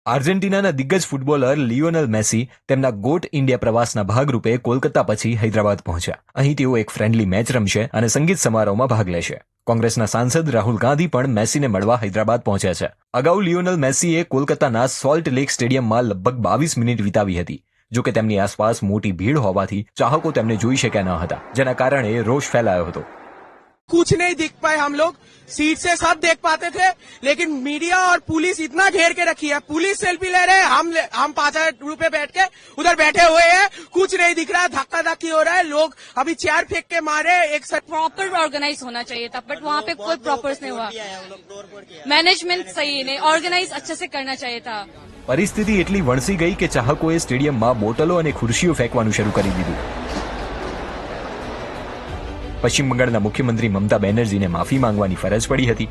આર્જેન્ટિનાના દિગ્ગજ footballer Lionel Massey તેમના got India પ્રવાસના ભાગરૂપે કોલકાતા પછી હૈદરાબાદ પહોંચ્યા. અહીં તેઓ એક ફ્રેન્ડલી મેચ રમશે અને સંગીત સમારોહમાં ભાગ લેશે. કોંગ્રેસના સાંસદ રાહુલ ગાંધી પણ મેસીને મળવા હૈદરાબાદ પહોંચ્યા છે. અગાઉ લિયોનેલ મેસીએ કોલકાતાના સોલ્ટ લેક સ્ટેડિયમમાં લગભગ 22 મિનિટ વિતાવી હતી. જોકે તેમની આસપાસ મોટી ભીડ હોવાથી ચાહકો તેમને જોઈ શક્યા ન હતા, જેના કારણે રોષ ફેલાયો હતો. कुछ नहीं दिख पाए, हम लोग सीट से सब देख पाते थे, लेकिन मीडिया और पुलिस इतना घेर के रखी है. पुलिस सेल्फी ले रहे हैं, हम 5,000 रुपए बैठ के उधर बैठे हुए हैं, कुछ नहीं दिख रहा है, धक्का धक्की हो रहा है, लोग अभी चेयर फेंक के मारे. एक प्रॉपर ऑर्गेनाइज होना चाहिए था, बट वहाँ पे कोई प्रॉपर नहीं हुआ. मैनेजमेंट सही नहीं, ऑर्गेनाइज अच्छे से करना चाहिए था. પરિસ્થિતિ એટલી વણસી ગઈ કે ચાહકોએ સ્ટેડિયમમાં બોટલો અને ખુરશીઓ ફેંકવાનું શરૂ કરી દીધું. પશ્ચિમ બંગાળના મુખ્યમંત્રી મમતા બેનર્જીને માફી માંગવાની ફરજ પડી હતી.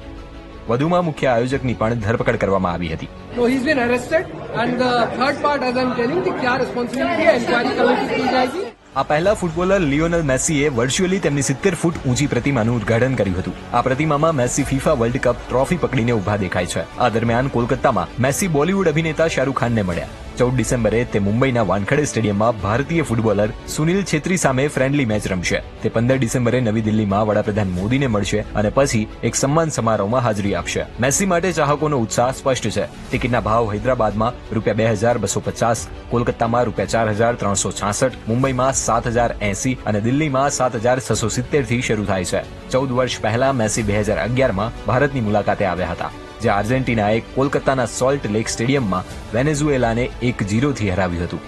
વધુમાં મુખ્ય આયોજકની પણ ધરપકડ કરવામાં આવી હતી. So he's been arrested and the third part, as I'm telling, the क्या responsibility है inquiry committee की जाएगी. આ પહેલા ફૂટબોલર લિયોનેલ મેસીએ વર્ચ્યુઅલી તેમની 70 ફૂટ ઊંચી પ્રતિમાનું ઉદ્ઘાટન કર્યું હતું. આ પ્રતિમામાં Messi FIFA world cup trophy પકડીને ઉભા દેખાય છે. આ દરમિયાન કોલકાતામાં મેસી બોલિવૂડ અભિનેતા શાહરૂખ ખાનને મળ્યા. 14 ડિસેમ્બરે તે મુંબઈના વાનખેડે સ્ટેડિયમમાં ભારતીય ફૂટબોલર સુનિલ છેત્રી સામે ફ્રેન્ડલી મેચ રમશે. તે 15 ડિસેમ્બરે નવી દિલ્હીમાં વડાપ્રધાન મોદીને મળશે અને પછી એક સન્માન સમારોહમાં હાજરી આપશે. મેસી માટે ચાહકોનો ઉત્સાહ સ્પષ્ટ છે. ટિકિટના ભાવ હૈદરાબાદમાં ₹2,250, કોલકાતામાં ₹4,366, મુંબઈમાં 7,080 અને દિલ્હીમાં 7,670 થી શરૂ થાય છે. 14 વર્ષ પહેલા મેસી 2011માં ભારતની મુલાકાતે આવ્યા હતા, જે આર્જેન્ટિનાએ કોલકાતાના સોલ્ટ લેક સ્ટેડિયમમાં વેનેઝુએલાને 1-0 થી હરાવ્યું હતું.